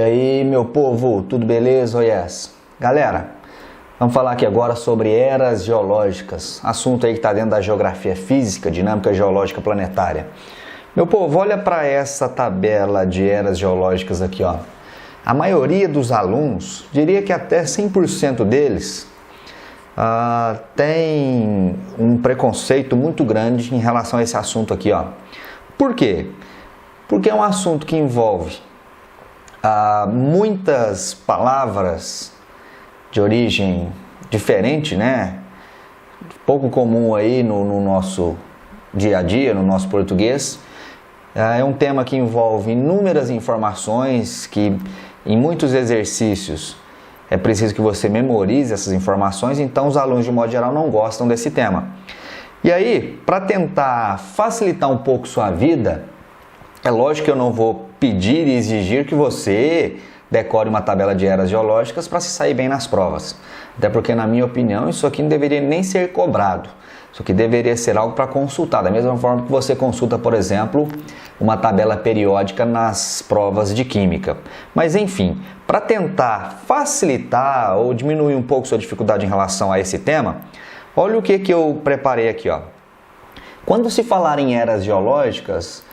aí, meu povo, tudo beleza? Oh, yes. Galera, vamos falar aqui agora sobre eras geológicas, assunto aí que está dentro da geografia física, dinâmica geológica planetária. Meu povo, olha para essa tabela de eras geológicas aqui, ó. A maioria dos alunos, diria que até 100% deles, tem um preconceito muito grande em relação a esse assunto aqui, ó. Por quê? Porque é um assunto que envolve muitas palavras de origem diferente, né? Pouco comum aí no nosso dia a dia, no nosso português. É um tema que envolve inúmeras informações que em muitos exercícios é preciso que você memorize essas informações, então os alunos de modo geral não gostam desse tema. E aí, para tentar facilitar um pouco sua vida, é lógico que eu não vou pedir e exigir que você decore uma tabela de eras geológicas para se sair bem nas provas. Até porque, na minha opinião, isso aqui não deveria nem ser cobrado. Isso aqui deveria ser algo para consultar, da mesma forma que você consulta, por exemplo, uma tabela periódica nas provas de química. Mas enfim, para tentar facilitar ou diminuir um pouco sua dificuldade em relação a esse tema, olha o que eu preparei aqui, ó. Quando se falar em eras geológicas,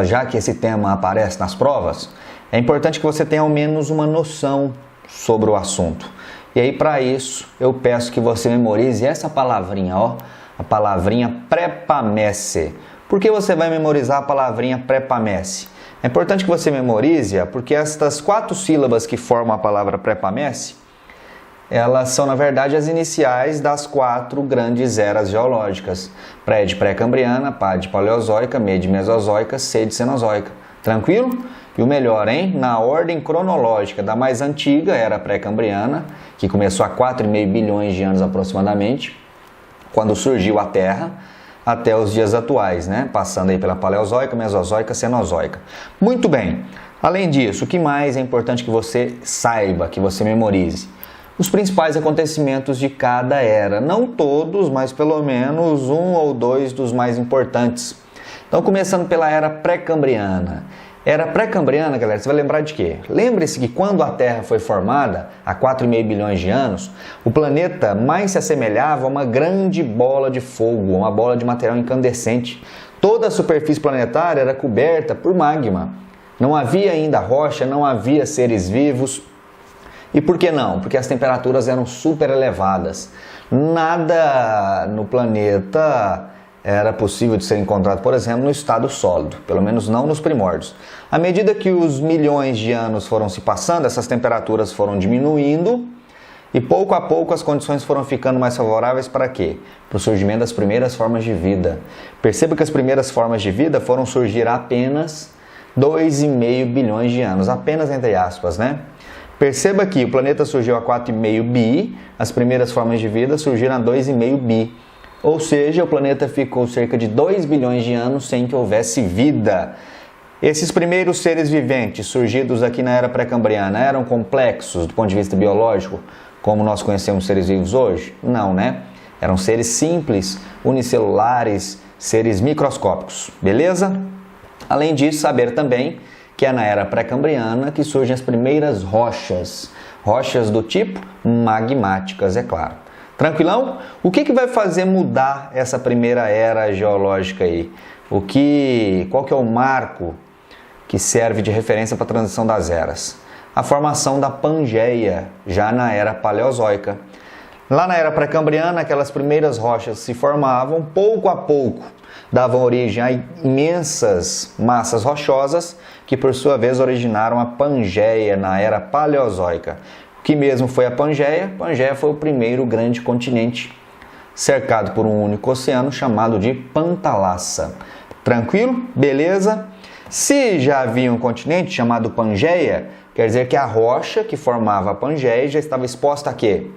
já que esse tema aparece nas provas, é importante que você tenha ao menos uma noção sobre o assunto. E aí, para isso, eu peço que você memorize essa palavrinha, ó, a palavrinha prepamesse. Por que você vai memorizar a palavrinha prepamesse? É importante que você memorize-a porque estas 4 sílabas que formam a palavra prepamesse, elas são, na verdade, as iniciais das 4 grandes eras geológicas. Pré de pré-cambriana, pá de paleozoica, me de mesozoica, C de cenozoica. Tranquilo? E o melhor, hein? Na ordem cronológica da mais antiga, era pré-cambriana, que começou há 4,5 bilhões de anos aproximadamente, quando surgiu a Terra, até os dias atuais, né? Passando aí pela paleozoica, mesozoica, cenozoica. Muito bem. Além disso, o que mais é importante que você saiba, que você memorize? Os principais acontecimentos de cada era. Não todos, mas pelo menos um ou dois dos mais importantes. Então, começando pela era pré-cambriana. Era pré-cambriana, galera, você vai lembrar de quê? Lembre-se que quando a Terra foi formada, há 4,5 bilhões de anos, o planeta mais se assemelhava a uma grande bola de fogo, uma bola de material incandescente. Toda a superfície planetária era coberta por magma. Não havia ainda rocha, não havia seres vivos. E por que não? Porque as temperaturas eram super elevadas. Nada no planeta era possível de ser encontrado, por exemplo, no estado sólido, pelo menos não nos primórdios. À medida que os milhões de anos foram se passando, essas temperaturas foram diminuindo e pouco a pouco as condições foram ficando mais favoráveis para quê? Para o surgimento das primeiras formas de vida. Perceba que as primeiras formas de vida foram surgir há apenas 2,5 bilhões de anos, apenas entre aspas, né? Perceba que o planeta surgiu há 4,5 bi, as primeiras formas de vida surgiram há 2,5 bi. Ou seja, o planeta ficou cerca de 2 bilhões de anos sem que houvesse vida. Esses primeiros seres viventes surgidos aqui na era pré-cambriana eram complexos do ponto de vista biológico, como nós conhecemos seres vivos hoje? Não, né? Eram seres simples, unicelulares, seres microscópicos, beleza? Além disso, saber também que é na era pré-cambriana que surgem as primeiras rochas. Rochas do tipo magmáticas, é claro. Tranquilão? O que vai fazer mudar essa primeira era geológica aí? Qual que é o marco que serve de referência para a transição das eras? A formação da Pangeia, já na era paleozoica. Lá na era pré-cambriana, aquelas primeiras rochas se formavam, pouco a pouco davam origem a imensas massas rochosas que por sua vez originaram a Pangeia na era paleozoica. O que mesmo foi a Pangeia? Pangeia foi o primeiro grande continente cercado por um único oceano chamado de Pantalassa. Tranquilo? Beleza? Se já havia um continente chamado Pangeia, quer dizer que a rocha que formava a Pangeia já estava exposta a quê?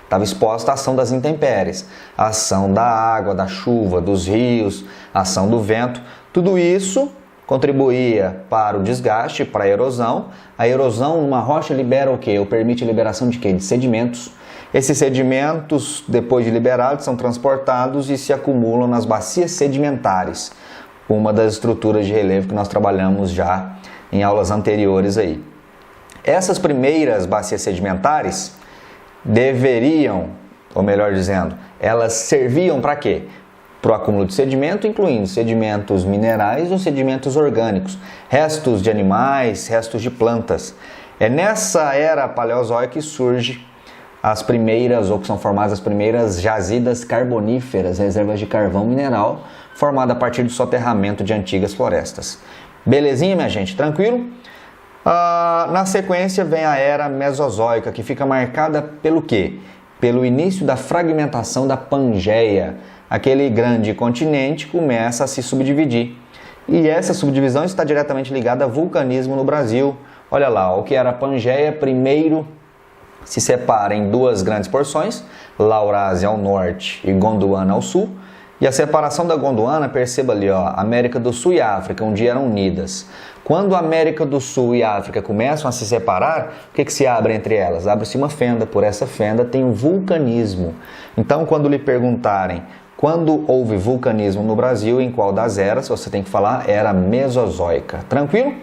Estava exposta à ação das intempéries, a ação da água, da chuva, dos rios, a ação do vento. Tudo isso contribuía para o desgaste, para a erosão. A erosão numa rocha libera o quê? Ou permite a liberação de quê? De sedimentos. Esses sedimentos, depois de liberados, são transportados e se acumulam nas bacias sedimentares, uma das estruturas de relevo que nós trabalhamos já em aulas anteriores aí. Essas primeiras bacias sedimentares deveriam, ou melhor dizendo, elas serviam para quê? Para o acúmulo de sedimento, incluindo sedimentos minerais ou sedimentos orgânicos, restos de animais, restos de plantas. É nessa era paleozoica que surge as primeiras, ou que são formadas as primeiras jazidas carboníferas, reservas de carvão mineral, formada a partir do soterramento de antigas florestas. Belezinha, minha gente? Tranquilo? Na sequência vem a era mesozoica, que fica marcada pelo quê? Pelo início da fragmentação da Pangeia. Aquele grande continente começa a se subdividir. E essa subdivisão está diretamente ligada ao vulcanismo no Brasil. Olha lá, o que era a Pangeia, primeiro se separa em duas grandes porções, Laurásia ao norte e Gondwana ao sul. E a separação da Gondwana, perceba ali, ó, América do Sul e África, um dia eram unidas. Quando a América do Sul e África começam a se separar, o que se abre entre elas? Abre-se uma fenda, por essa fenda tem o vulcanismo. Então, quando lhe perguntarem quando houve vulcanismo no Brasil, em qual das eras, você tem que falar era mesozoica. Tranquilo?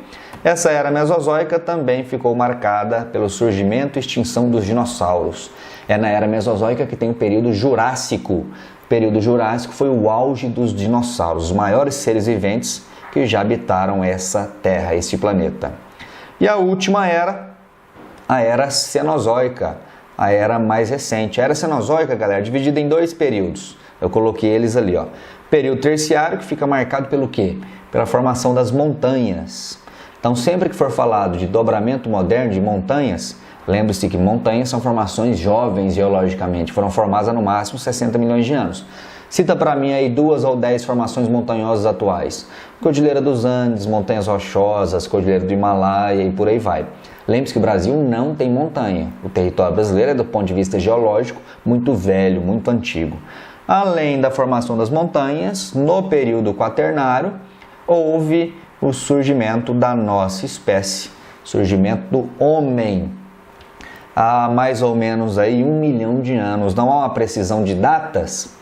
Essa era mesozoica também ficou marcada pelo surgimento e extinção dos dinossauros. É na era mesozoica que tem o período Jurássico. O período Jurássico foi o auge dos dinossauros, os maiores seres viventes que já habitaram essa terra, esse planeta. E a última era, a era Cenozoica, a era mais recente. A era Cenozoica, galera, dividida em dois períodos. Eu coloquei eles ali, ó. Período terciário, que fica marcado pelo quê? Pela formação das montanhas. Então, sempre que for falado de dobramento moderno de montanhas, lembre-se que montanhas são formações jovens geologicamente, foram formadas há no máximo 60 milhões de anos. Cita para mim aí 2 ou 10 formações montanhosas atuais. Cordilheira dos Andes, montanhas rochosas, Cordilheira do Himalaia e por aí vai. Lembre-se que o Brasil não tem montanha. O território brasileiro é, do ponto de vista geológico, muito velho, muito antigo. Além da formação das montanhas, no período quaternário, houve o surgimento da nossa espécie, surgimento do homem. Há mais ou menos aí 1 milhão de anos. Não há uma precisão de datas,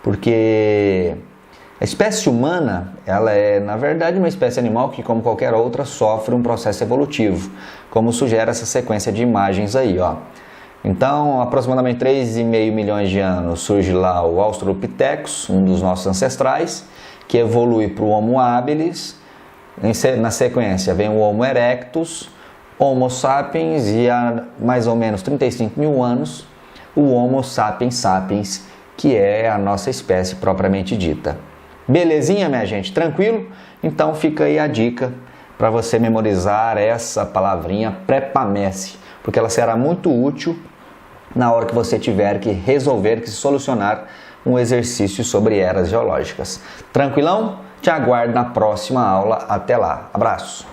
porque a espécie humana, ela é, na verdade, uma espécie animal que, como qualquer outra, sofre um processo evolutivo, como sugere essa sequência de imagens aí, ó. Então, aproximadamente 3,5 milhões de anos surge lá o Australopithecus, um dos nossos ancestrais, que evolui para o Homo habilis. Na sequência vem o Homo erectus, Homo sapiens e há mais ou menos 35 mil anos o Homo sapiens sapiens, que é a nossa espécie propriamente dita. Belezinha, minha gente? Tranquilo? Então fica aí a dica para você memorizar essa palavrinha prepamece, porque ela será muito útil na hora que você tiver que resolver, que solucionar um exercício sobre eras geológicas. Tranquilão? Te aguardo na próxima aula. Até lá. Abraço!